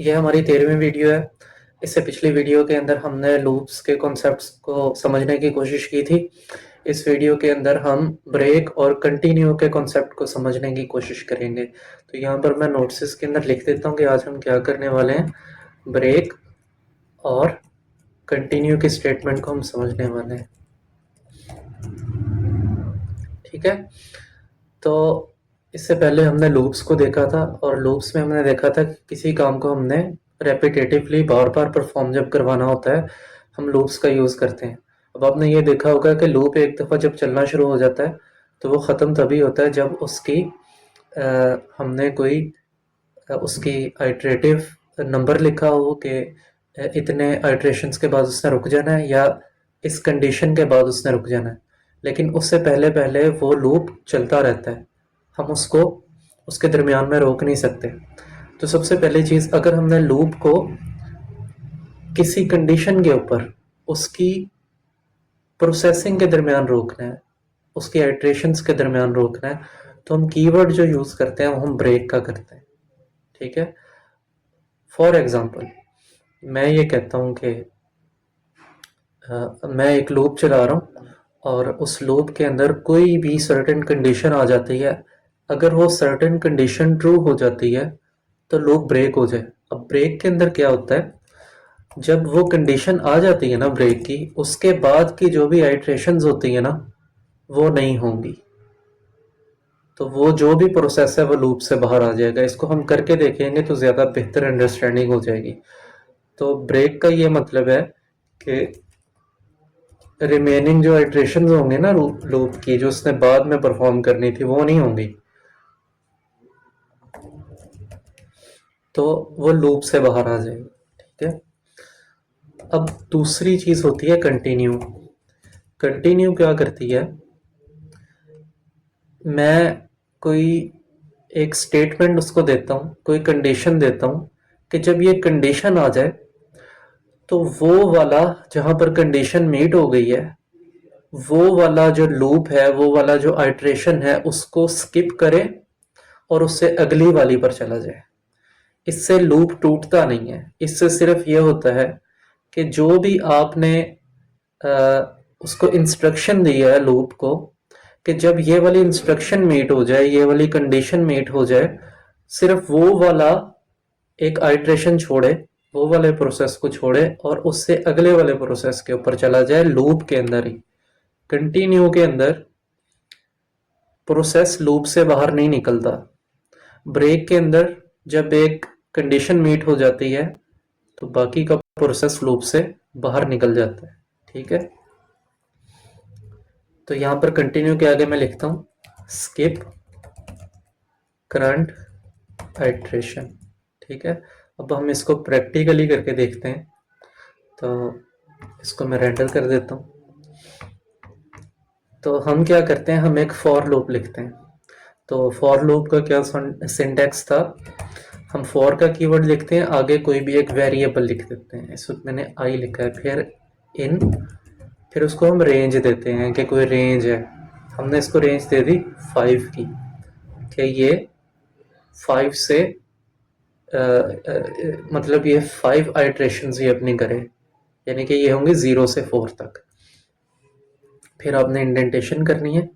यह हमारी 13वीं वीडियो है। इससे पिछली वीडियो के अंदर हमने लूप्स के कॉन्सेप्ट्स को समझने की कोशिश की थी। इस वीडियो के अंदर हम ब्रेक और कंटिन्यू के कॉन्सेप्ट को समझने की कोशिश करेंगे। तो यहाँ पर मैं नोट्स के अंदर लिख देता हूँ कि आज हम क्या करने वाले हैं। ब्रेक और कंटिन्यू की स्टेटमेंट को हम समझने वाले हैं। ठीक है, तो इससे पहले हमने लूप्स को देखा था और लूप्स में हमने देखा था कि किसी काम को हमने रेपिटेटिवली बार बार परफॉर्म जब करवाना होता है हम लूप्स का यूज़ करते हैं। अब आपने ये देखा होगा कि लूप एक दफ़ा जब चलना शुरू हो जाता है तो वो ख़त्म तभी होता है जब उसकी हमने कोई उसकी आइट्रेटिव नंबर लिखा हो कि इतने आइट्रेशंस के बाद उसने रुक जाना है या इस कंडीशन के बाद उसने रुक जाना है। लेकिन उससे पहले पहले वो लूप चलता रहता है, हम उसको उसके दरमियान में रोक नहीं सकते। तो सबसे पहली चीज़, अगर हमने लूप को किसी कंडीशन के ऊपर उसकी प्रोसेसिंग के दरमियान रोकना है, उसकी आइट्रेशंस के दरमियान रोकना है, तो हम कीवर्ड जो यूज़ करते हैं वो हम ब्रेक का करते हैं। ठीक है, फॉर एग्ज़ाम्पल मैं ये कहता हूँ कि मैं एक लूप चला रहा हूँ और उस लूप के अंदर कोई भी सर्टेन कंडीशन आ जाती है। अगर वो सर्टेन कंडीशन ट्रू हो जाती है तो लूप ब्रेक हो जाए। अब ब्रेक के अंदर क्या होता है, जब वो कंडीशन आ जाती है ना ब्रेक की, उसके बाद की जो भी आइट्रेशंस होती है ना वो नहीं होंगी, तो वो जो भी प्रोसेस है वो लूप से बाहर आ जाएगा। इसको हम करके देखेंगे तो ज़्यादा बेहतर अंडरस्टैंडिंग हो जाएगी। तो ब्रेक का ये मतलब है कि रिमेनिंग जो आइट्रेशन होंगे ना लूप की, जो उसने बाद में परफॉर्म करनी थी, वो नहीं होंगी, तो वो लूप से बाहर आ जाएगी। ठीक है, अब दूसरी चीज होती है कंटिन्यू। कंटिन्यू क्या करती है, मैं कोई एक स्टेटमेंट उसको देता हूँ, कोई कंडीशन देता हूँ कि जब ये कंडीशन आ जाए तो वो वाला जहां पर कंडीशन मीट हो गई है वो वाला जो लूप है, वो वाला जो आइट्रेशन है, उसको स्किप करे और उससे अगली वाली पर चला जाए। इससे लूप टूटता नहीं है। इससे सिर्फ ये होता है कि जो भी आपने उसको इंस्ट्रक्शन दी है लूप को, कि जब ये वाली इंस्ट्रक्शन मीट हो जाए, ये वाली कंडीशन मीट हो जाए, सिर्फ वो वाला एक आइट्रेशन छोड़े, वो वाले प्रोसेस को छोड़े और उससे अगले वाले प्रोसेस के ऊपर चला जाए लूप के अंदर ही। कंटिन्यू के अंदर प्रोसेस लूप से बाहर नहीं निकलता। ब्रेक के अंदर जब एक कंडीशन मीट हो जाती है तो बाकी का प्रोसेस लूप से बाहर निकल जाता है। ठीक है, तो यहां पर कंटिन्यू के आगे मैं लिखता हूं स्किप करंट आइट्रेशन। ठीक है, अब हम इसको प्रैक्टिकली करके देखते हैं। तो इसको मैं रेंडर कर देता हूं। तो हम क्या करते हैं, हम एक फॉर लूप लिखते हैं। तो फॉर लूप का क्या सिंटैक्स था, हम फॉर का कीवर्ड लिखते हैं, आगे कोई भी एक वेरिएबल लिख देते हैं। इस वक्त मैंने आई लिखा है, फिर इन, फिर उसको हम रेंज देते हैं कि कोई रेंज है। हमने इसको रेंज दे दी 5 की, कि ये 5 से मतलब ये 5 आइट्रेशन ही अपनी करे, यानी कि ये होंगे 0 से 4 तक। फिर आपने इंडेंटेशन करनी है।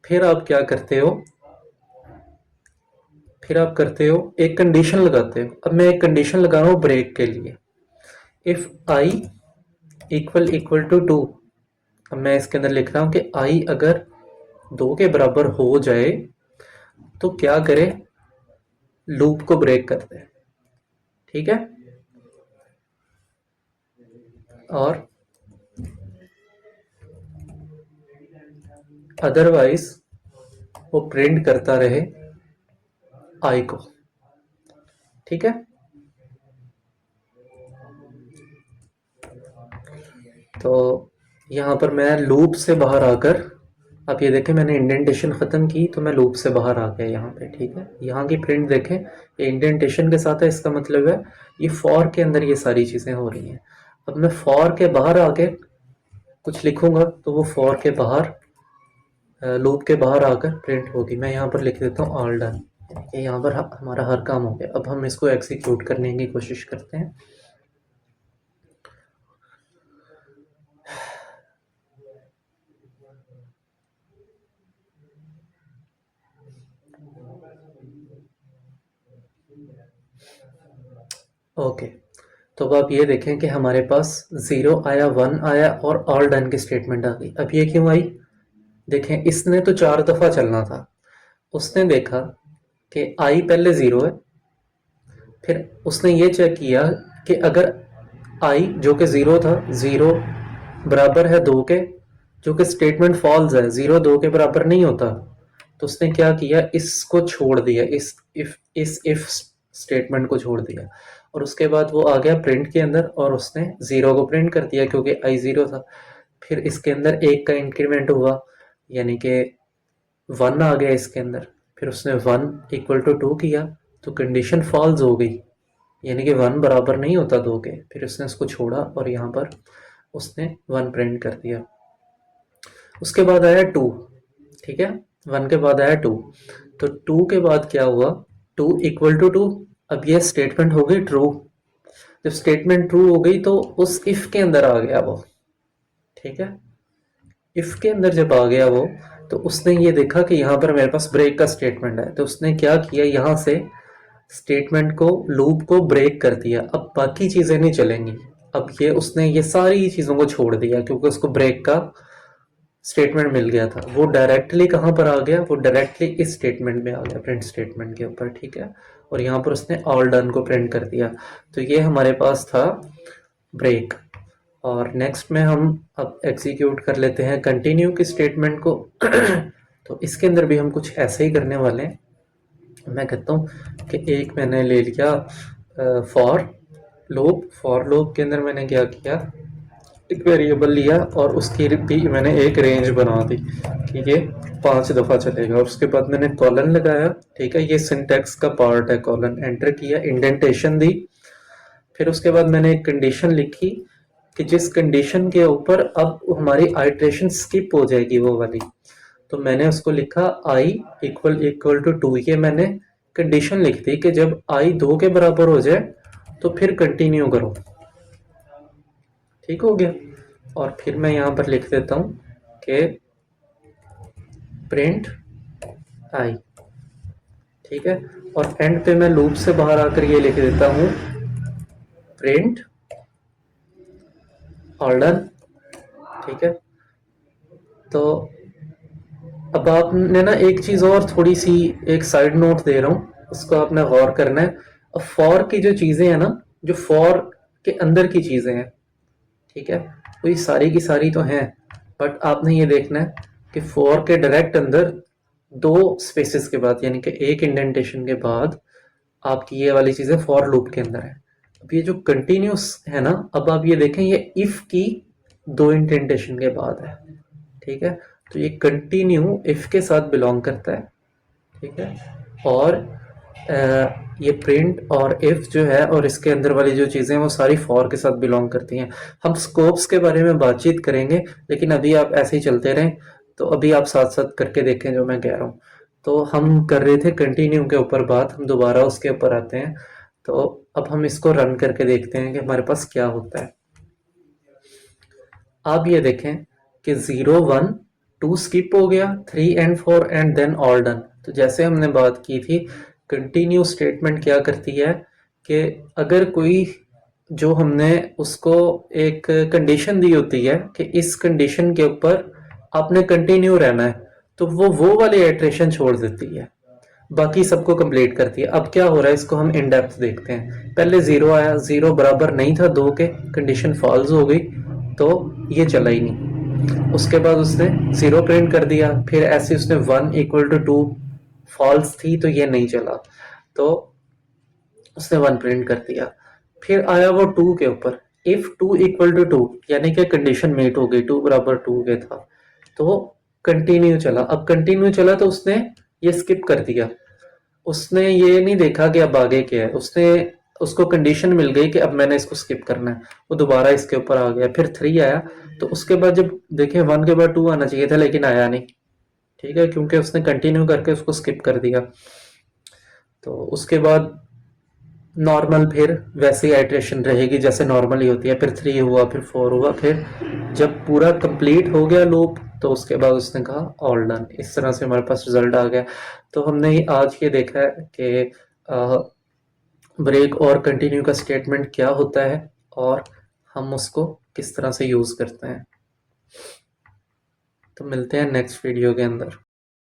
फिर आप क्या करते हो, फिर आप करते हो एक कंडीशन लगाते हो। अब मैं एक कंडीशन लगा रहा हूँ ब्रेक के लिए, if I equal equal to 2। अब मैं इसके अंदर लिख रहा हूँ कि आई अगर 2 के बराबर हो जाए तो क्या करे, लूप को ब्रेक कर दे। ठीक है, और अदरवाइज वो प्रिंट करता रहे आई को। ठीक है, तो यहाँ पर मैं लूप से बाहर आकर, आप ये देखें मैंने इंडेंटेशन ख़त्म की तो मैं लूप से बाहर आ गया यहाँ पे। ठीक है, यहाँ की प्रिंट देखें, ये इंडेंटेशन के साथ है, इसका मतलब है ये फॉर के अंदर ये सारी चीज़ें हो रही हैं। अब मैं फॉर के बाहर आके कुछ लिखूंगा तो वो फॉर के बाहर लूप के बाहर आकर प्रिंट होगी। मैं यहाँ पर लिख देता हूँ ऑल डन, कि यहाँ पर हमारा हर काम हो गया। अब हम इसको एग्जीक्यूट करने की कोशिश करते हैं। ओके, तो अब आप ये देखें कि हमारे पास 0 आया, 1 आया और ऑल डन की स्टेटमेंट आ गई। अब ये क्यों आई? देखें, इसने तो 4 दफ़ा चलना था। उसने देखा कि आई पहले 0 है, फिर उसने ये चेक किया कि अगर आई जो कि 0 था, 0 बराबर है 2 के, जो कि स्टेटमेंट फॉल्स है, 0 2 के बराबर नहीं होता। तो उसने क्या किया, इसको छोड़ दिया, इस इफ स्टेटमेंट को छोड़ दिया, और उसके बाद वो आ गया प्रिंट के अंदर और उसने 0 को प्रिंट कर दिया क्योंकि आई 0 था। फिर इसके अंदर 1 का इंक्रीमेंट हुआ, यानी कि 1 आ गया इसके अंदर। फिर उसने 1 इक्वल टू 2 किया, तो कंडीशन फॉल्स हो गई, यानी कि 1 बराबर नहीं होता 2 के। फिर उसने उसको छोड़ा और यहाँ पर उसने 1 प्रिंट कर दिया। उसके बाद आया 2, ठीक है, 1 के बाद आया 2, तो 2 के बाद क्या हुआ, 2 इक्वल टू 2। अब ये स्टेटमेंट हो गई ट्रू। जब स्टेटमेंट ट्रू हो गई तो उस इफ के अंदर आ गया वो, ठीक है। इफ के अंदर जब आ गया वो, तो उसने ये देखा कि यहाँ पर मेरे पास ब्रेक का स्टेटमेंट है, तो उसने क्या किया, यहाँ से स्टेटमेंट को, लूप को ब्रेक कर दिया। अब बाकी चीजें नहीं चलेंगी। अब ये उसने ये सारी चीजों को छोड़ दिया क्योंकि उसको ब्रेक का स्टेटमेंट मिल गया था। वो डायरेक्टली कहाँ पर आ गया, वो डायरेक्टली इस स्टेटमेंट में आ गया, प्रिंट स्टेटमेंट के ऊपर, ठीक है। और यहाँ पर उसने ऑल डन को प्रिंट कर दिया। तो ये हमारे पास था ब्रेक। और नेक्स्ट में हम अब एग्जीक्यूट कर लेते हैं कंटिन्यू की स्टेटमेंट को। तो इसके अंदर भी हम कुछ ऐसे ही करने वाले हैं। मैं कहता हूँ कि एक मैंने ले लिया फॉर लूप के अंदर मैंने क्या किया, एक वेरिएबल लिया और उसकी भी मैंने एक रेंज बना दी कि ये 5 दफ़ा चलेगा, और उसके बाद मैंने कॉलन लगाया, ठीक है। ये सिंटैक्स का पार्ट है, कॉलन एंटर किया, इंडेंटेशन दी। फिर उसके बाद मैंने एक कंडीशन लिखी कि जिस कंडीशन के ऊपर अब हमारी आइट्रेशन स्किप हो जाएगी वो वाली, तो मैंने उसको लिखा आई इक्वल इक्वल टू 2। ये मैंने कंडीशन लिख दी कि जब आई 2 के बराबर हो जाए तो फिर कंटिन्यू करो, ठीक हो गया। और फिर मैं यहाँ पर लिख देता हूँ कि प्रिंट आई, ठीक है। और एंड पे मैं लूप से बाहर आकर ये लिख देता हूँ प्रिंट ऑल डन, ठीक है। तो अब आपने ना एक चीज़ और, थोड़ी सी एक साइड नोट दे रहा हूँ, उसको आपने गौर करना है। अब फॉर की जो चीज़ें हैं ना, जो फॉर के अंदर की चीज़ें हैं, ठीक है, तो ये सारी की सारी तो हैं, बट आपने ये देखना है कि फॉर के डायरेक्ट अंदर 2 स्पेसेस के बाद, यानी कि एक इंडेंटेशन के बाद आपकी ये वाली चीज़ें फॉर लूप के अंदर है। अब ये जो कंटिन्यूस है ना, अब आप ये देखें, ये इफ की 2 इंडेंटेशन के बाद है, ठीक है। तो ये कंटिन्यू इफ के साथ बिलोंग करता है, ठीक है। और ये प्रिंट और इफ जो है और इसके अंदर वाली जो चीज़ें हैं वो सारी फॉर के साथ बिलोंग करती हैं। हम स्कोप्स के बारे में बातचीत करेंगे, लेकिन अभी आप ऐसे ही चलते रहें। तो अभी आप साथ साथ करके देखें जो मैं कह रहा हूँ। तो हम कर रहे थे कंटिन्यू के ऊपर बात, हम दोबारा उसके ऊपर आते हैं। तो अब हम इसको रन करके देखते हैं कि हमारे पास क्या होता है। आप ये देखें कि 0 1 2 स्किप हो गया, 3 and 4 and then all done. तो जैसे हमने बात की थी, कंटिन्यू स्टेटमेंट क्या करती है कि अगर कोई, जो हमने उसको एक कंडीशन दी होती है कि इस कंडीशन के ऊपर आपने कंटिन्यू रहना है, तो वो वाली इटरेशन छोड़ देती है, बाकी सबको कंप्लीट करती है। अब क्या हो रहा है, इसको हम इन डेप्थ देखते हैं। पहले 0 आया, 0 बराबर नहीं था 2 के, कंडीशन फॉल्स हो गई, तो ये चला ही नहीं। उसके बाद उसने 0 प्रिंट कर दिया, फिर ऐसे उसने 1 इक्वल टू 2, फॉल्स थी तो ये नहीं चला, तो उसने 1 प्रिंट कर दिया। फिर आया वो 2 के ऊपर, इफ 2 इक्वल टू 2, यानी कि कंडीशन मीट हो गई, 2 बराबर 2 के था, तो कंटिन्यू चला। अब कंटिन्यू चला तो उसने ये स्किप कर दिया, उसने ये नहीं देखा कि अब आगे क्या है, उसने, उसको कंडीशन मिल गई कि अब मैंने इसको स्किप करना है, वो दोबारा इसके ऊपर आ गया। फिर 3 आया, तो उसके बाद जब देखें 1 के बाद 2 आना चाहिए था लेकिन आया नहीं, ठीक है, क्योंकि उसने कंटिन्यू करके उसको स्किप कर दिया। तो उसके बाद नॉर्मल फिर वैसे ही आइट्रेशन रहेगी जैसे नॉर्मली होती है, फिर 3 हुआ, फिर 4 हुआ, फिर जब पूरा कंप्लीट हो गया लूप तो उसके बाद उसने कहा ऑल डन। इस तरह से हमारे पास रिजल्ट आ गया। तो हमने आज ये देखा है कि ब्रेक और कंटिन्यू का स्टेटमेंट क्या होता है और हम उसको किस तरह से यूज़ करते हैं। तो मिलते हैं नेक्स्ट वीडियो के अंदर।